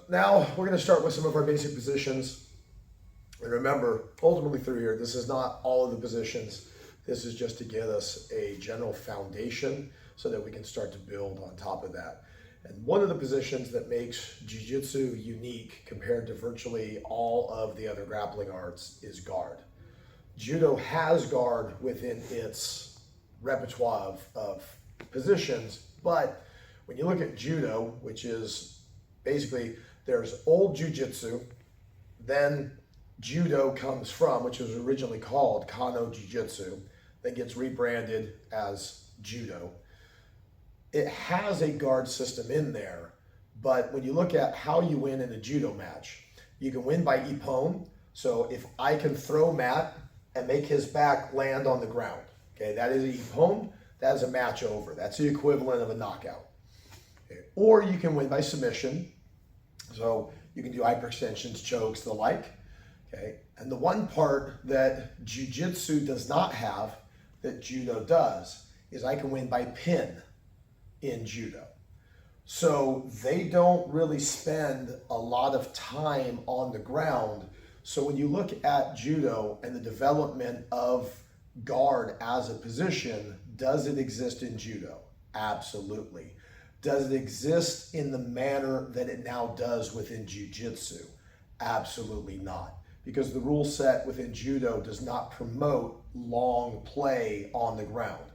now we're going to start with some of our basic positions. And remember, ultimately through here, this is not all of the positions. This is just to get us a general foundation so that we can start to build on top of that. And one of the positions that makes Jiu-Jitsu unique compared to virtually all of the other grappling arts is guard. Judo has guard within its repertoire of positions, but when you look at Judo, which is basically there's old Jiu-Jitsu, then Judo comes from, which was originally called Kano Jiu-Jitsu, that gets rebranded as Judo. It has a guard system in there, but when you look at how you win in a Judo match, you can win by ippon. So if I can throw Matt and make his back land on the ground, okay, that is a ippon, that is a match over. That's the equivalent of a knockout. Okay. Or you can win by submission. So you can do hyperextensions, chokes, the like. Okay. And the one part that Jiu-Jitsu does not have that Judo does is I can win by pin in Judo. So they don't really spend a lot of time on the ground. So when you look at Judo and the development of guard as a position, does it exist in Judo? Absolutely. Does it exist in the manner that it now does within Jiu-Jitsu? Absolutely not. Because the rule set within Judo does not promote long play on the ground.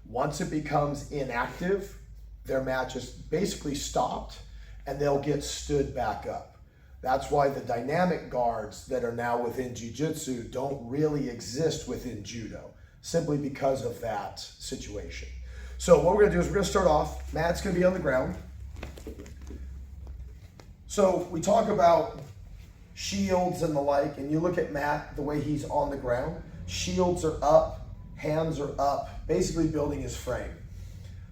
Once it becomes inactive, their match is basically stopped and they'll get stood back up. That's why the dynamic guards that are now within Jiu-Jitsu don't really exist within Judo, simply because of that situation. So what we're gonna do is we're gonna start off, Matt's gonna be on the ground. So we talk about shields and the like, and you look at Matt, the way he's on the ground, shields are up, hands are up, basically building his frame.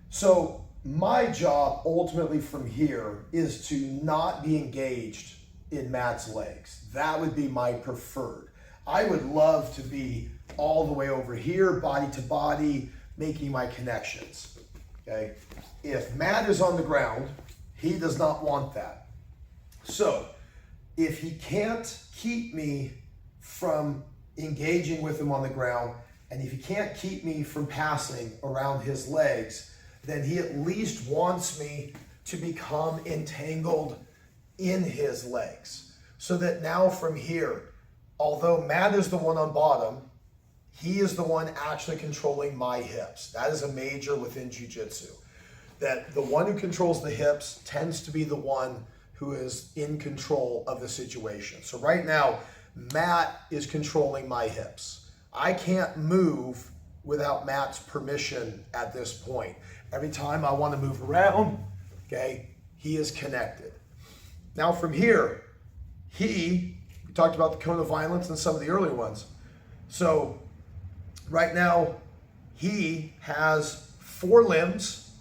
So my job ultimately from here is to not be engaged in Matt's legs. That would be my preferred. I would love to be all the way over here, body to body, making my connections, okay? If Matt is on the ground, he does not want that. So if he can't keep me from engaging with him on the ground, and if he can't keep me from passing around his legs, then he at least wants me to become entangled in his legs. So that now from here, although Matt is the one on bottom, he is the one actually controlling my hips. That is a major within Jiu-Jitsu. That the one who controls the hips tends to be the one who is in control of the situation. So right now, Matt is controlling my hips. I can't move without Matt's permission at this point. Every time I want to move around, okay, he is connected. Now from here, we talked about the cone of violence and some of the earlier ones. So right now, he has 4 limbs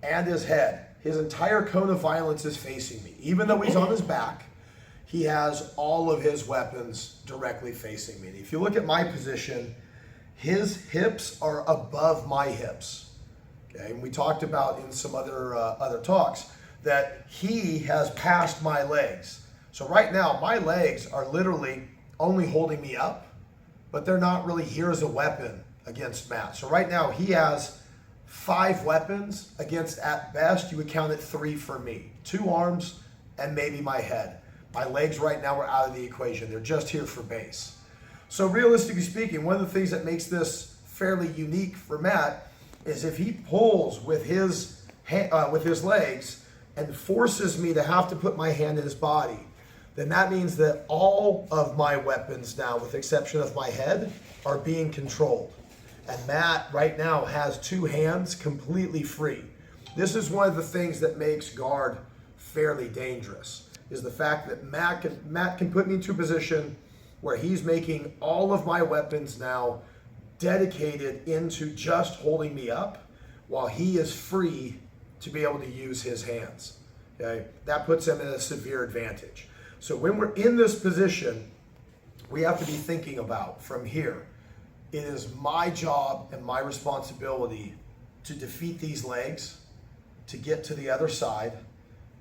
and his head. His entire cone of violence is facing me. Even though he's on his back, he has all of his weapons directly facing me. And if you look at my position, his hips are above my hips. Okay, and we talked about in some other talks that he has passed my legs. So right now, my legs are literally only holding me up, but they're not really here as a weapon against Matt. So right now, he has 5 weapons against, at best, you would count it 3 for me. 2 arms and maybe my head. My legs right now are out of the equation. They're just here for base. So realistically speaking, one of the things that makes this fairly unique for Matt is if he pulls with his legs and forces me to have to put my hand in his body, then that means that all of my weapons now, with the exception of my head, are being controlled. And Matt right now has 2 hands completely free. This is one of the things that makes guard fairly dangerous, is the fact that Matt can put me into a position where he's making all of my weapons now dedicated into just holding me up, while he is free to be able to use his hands. Okay, that puts him in a severe advantage. So when we're in this position, we have to be thinking about from here, it is my job and my responsibility to defeat these legs, to get to the other side,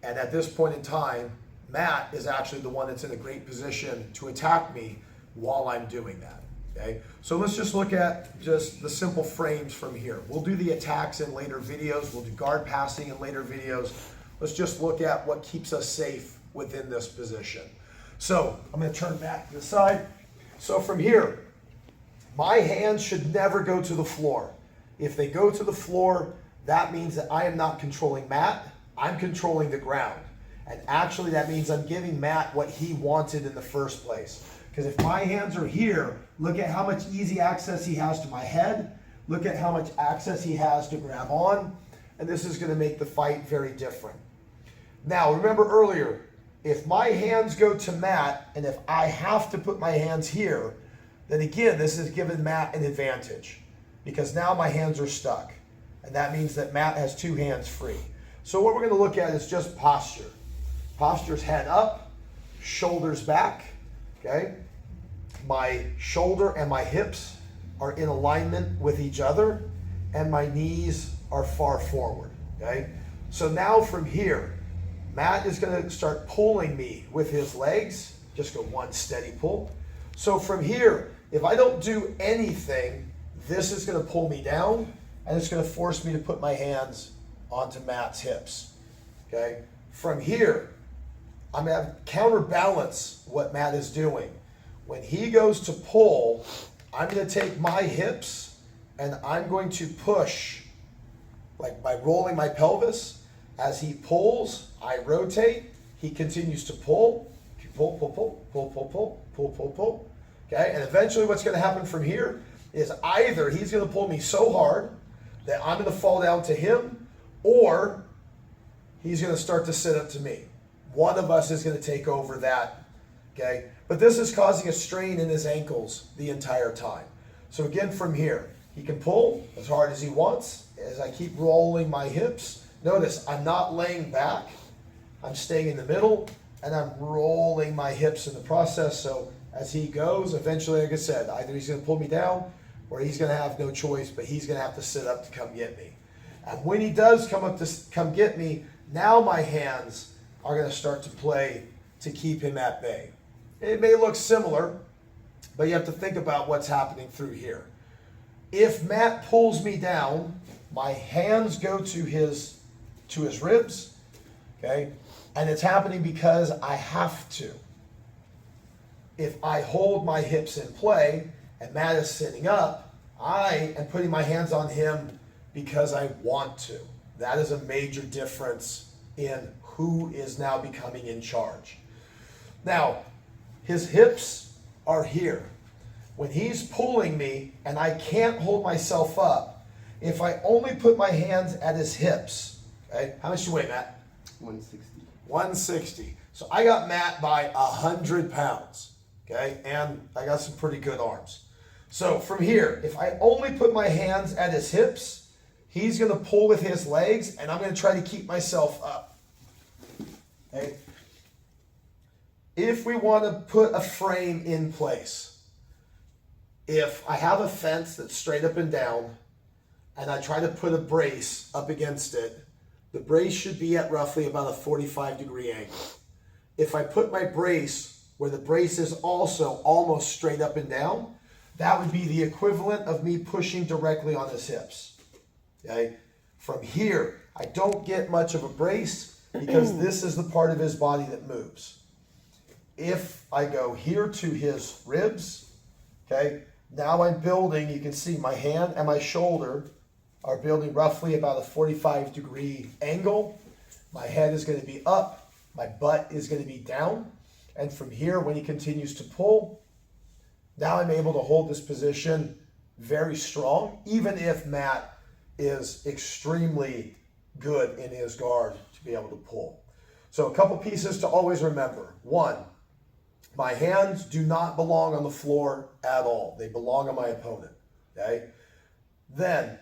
and at this point in time, Matt is actually the one that's in a great position to attack me while I'm doing that. Okay, so let's just look at just the simple frames from here. We'll do the attacks in later videos. We'll do guard passing in later videos. Let's just look at what keeps us safe within this position. So I'm going to turn back to the side. So from here, my hands should never go to the floor. If they go to the floor, that means that I am not controlling Matt. I'm controlling the ground. And actually that means I'm giving Matt what he wanted in the first place. Because if my hands are here, look at how much easy access he has to my head. Look at how much access he has to grab on. And this is going to make the fight very different. Now, remember earlier, if my hands go to Matt, and if I have to put my hands here, then again, this is giving Matt an advantage. Because now my hands are stuck. And that means that Matt has two hands free. So what we're going to look at is just posture. Posture's head up, shoulders back. Okay, my shoulder and my hips are in alignment with each other, and my knees are far forward. Okay, so now from here, Matt is going to start pulling me with his legs. Just go one steady pull. So from here, if I don't do anything, this is going to pull me down, and it's going to force me to put my hands onto Matt's hips. Okay, from here, I'm going to counterbalance what Matt is doing. When he goes to pull, I'm going to take my hips and I'm going to push, like by rolling my pelvis. As he pulls, I rotate. He continues to pull. Pull, pull, pull, pull, pull, pull, pull, pull, pull. Okay, and eventually what's going to happen from here is either he's going to pull me so hard that I'm going to fall down to him, or he's going to start to sit up to me. One of us is going to take over that, okay? But this is causing a strain in his ankles the entire time. So again, from here, he can pull as hard as he wants. As I keep rolling my hips, notice I'm not laying back. I'm staying in the middle, and I'm rolling my hips in the process. So as he goes, eventually, like I said, either he's going to pull me down, or he's going to have no choice, but he's going to have to sit up to come get me. And when he does come up to come get me, now my hands are going to start to play to keep him at bay. It may look similar, but you have to think about what's happening through here. If Matt pulls me down, my hands go to his ribs, okay? And it's happening because I have to. If I hold my hips in play and Matt is sitting up, I am putting my hands on him because I want to. That is a major difference in who is now becoming in charge. Now, his hips are here. When he's pulling me and I can't hold myself up, if I only put my hands at his hips, okay, how much do you weigh, Matt? 160. 160. So I got Matt by 100 pounds, okay, and I got some pretty good arms. So from here, if I only put my hands at his hips, he's going to pull with his legs, and I'm going to try to keep myself up. Okay. If we want to put a frame in place, if I have a fence that's straight up and down, and I try to put a brace up against it, the brace should be at roughly about a 45-degree angle. If I put my brace where the brace is also almost straight up and down, that would be the equivalent of me pushing directly on his hips. Okay? From here, I don't get much of a brace, because this is the part of his body that moves. If I go here to his ribs, okay, now I'm building, you can see my hand and my shoulder are building roughly about a 45-degree angle. My head is going to be up, my butt is going to be down, and from here, when he continues to pull, now I'm able to hold this position very strong, even if Matt is extremely good in his guard to be able to pull. So a couple pieces to always remember. One, my hands do not belong on the floor at all. They belong on my opponent, okay? Then,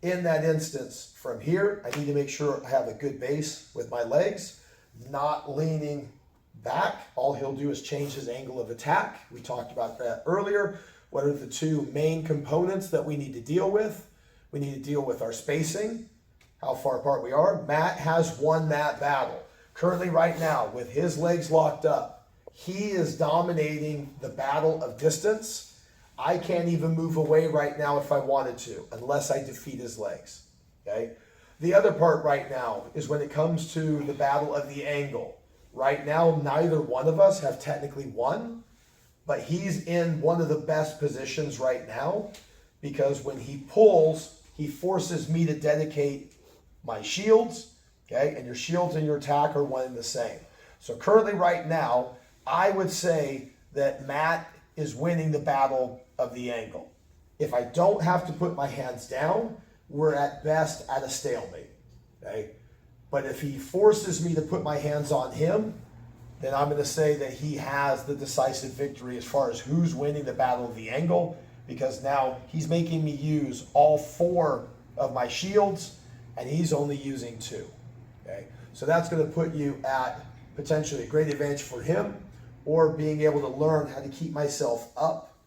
in that instance, from here, I need to make sure I have a good base with my legs, not leaning back. All he'll do is change his angle of attack. We talked about that earlier. What are the two main components that we need to deal with? We need to deal with our spacing, how far apart we are. Matt has won that battle. Currently right now, with his legs locked up, he is dominating the battle of distance. I can't even move away right now if I wanted to, unless I defeat his legs, okay? The other part right now is when it comes to the battle of the angle. Right now, neither one of us have technically won, but he's in one of the best positions right now because when he pulls, he forces me to dedicate my shields, okay? And your shields and your attack are one and the same. So currently right now, I would say that Matt is winning the battle of the angle. If I don't have to put my hands down, we're at best at a stalemate, okay? But if he forces me to put my hands on him, then I'm going to say that he has the decisive victory as far as who's winning the battle of the angle, because now he's making me use all 4 of my shields and he's only using 2, okay? So that's going to put you at potentially a great advantage for him, or being able to learn how to keep myself up,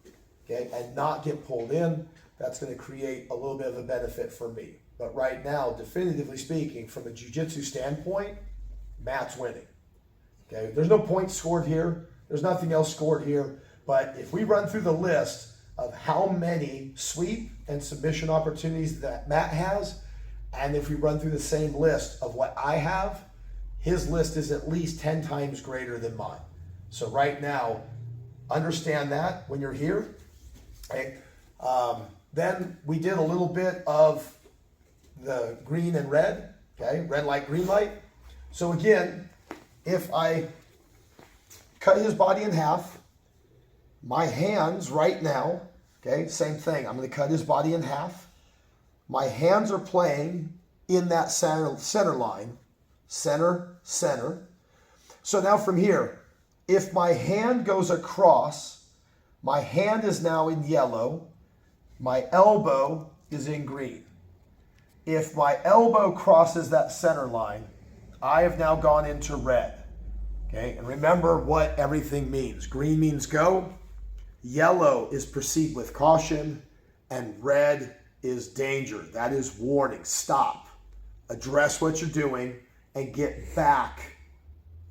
okay, and not get pulled in. That's going to create a little bit of a benefit for me. But right now, definitively speaking, from a jiu-jitsu standpoint, Matt's winning. Okay, there's no points scored here. There's nothing else scored here. But if we run through the list of how many sweep and submission opportunities that Matt has, and if we run through the same list of what I have, his list is at least 10 times greater than mine. So right now, understand that when you're here. Okay? Then we did a little bit of the green and red, okay? Red light, green light. So again, if I cut his body in half, my hands right now, okay, same thing. I'm going to cut his body in half. My hands are playing in that center line, center. So now from here, if my hand goes across, my hand is now in yellow, my elbow is in green. If my elbow crosses that center line, I have now gone into red. Okay, and remember what everything means. Green means go, yellow is proceed with caution, and red is danger. That is warning. Stop. Address what you're doing and get back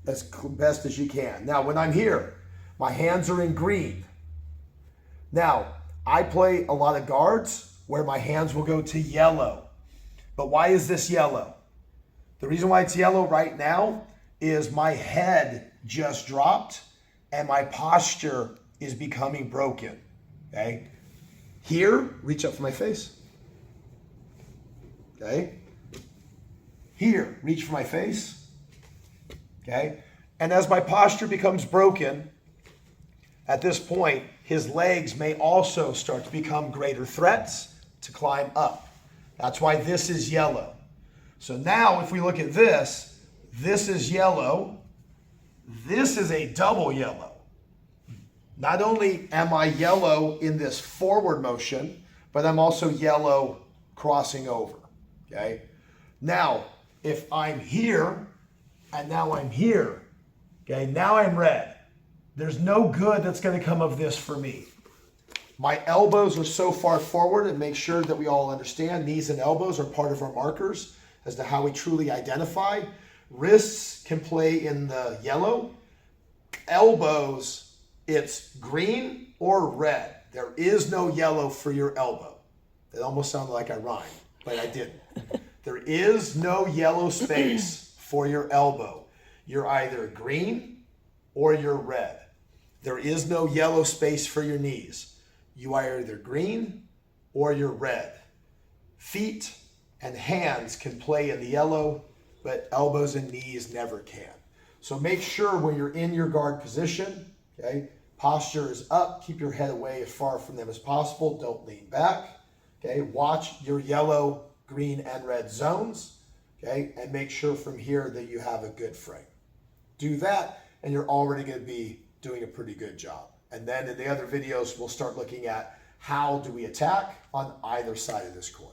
as best as you can. Now, when I'm here, my hands are in green. Now, I play a lot of guards where my hands will go to yellow. But why is this yellow? The reason why it's yellow right now is my head just dropped and my posture is becoming broken, okay? Here, reach up for my face, okay? Here, reach for my face, okay? And as my posture becomes broken, at this point, his legs may also start to become greater threats to climb up. That's why this is yellow. So now if we look at this is yellow. This is a double yellow. Not only am I yellow in this forward motion, but I'm also yellow crossing over, okay? Now, if I'm here and now I'm here, okay, now I'm red. There's no good that's going to come of this for me. My elbows are so far forward, and make sure that we all understand knees and elbows are part of our markers as to how we truly identify. Wrists can play in the yellow. Elbows, it's green or red. There is no yellow for your elbow. That almost sounded like I rhymed, but I didn't. There is no yellow space for your elbow. You're either green or you're red. There is no yellow space for your knees. You are either green or you're red. Feet and hands can play in the yellow, but elbows and knees never can. So make sure when you're in your guard position, okay, posture is up, keep your head away as far from them as possible, don't lean back, okay, watch your yellow, green, and red zones, okay, and make sure from here that you have a good frame. Do that, and you're already going to be doing a pretty good job. And then in the other videos, we'll start looking at how do we attack on either side of this coin.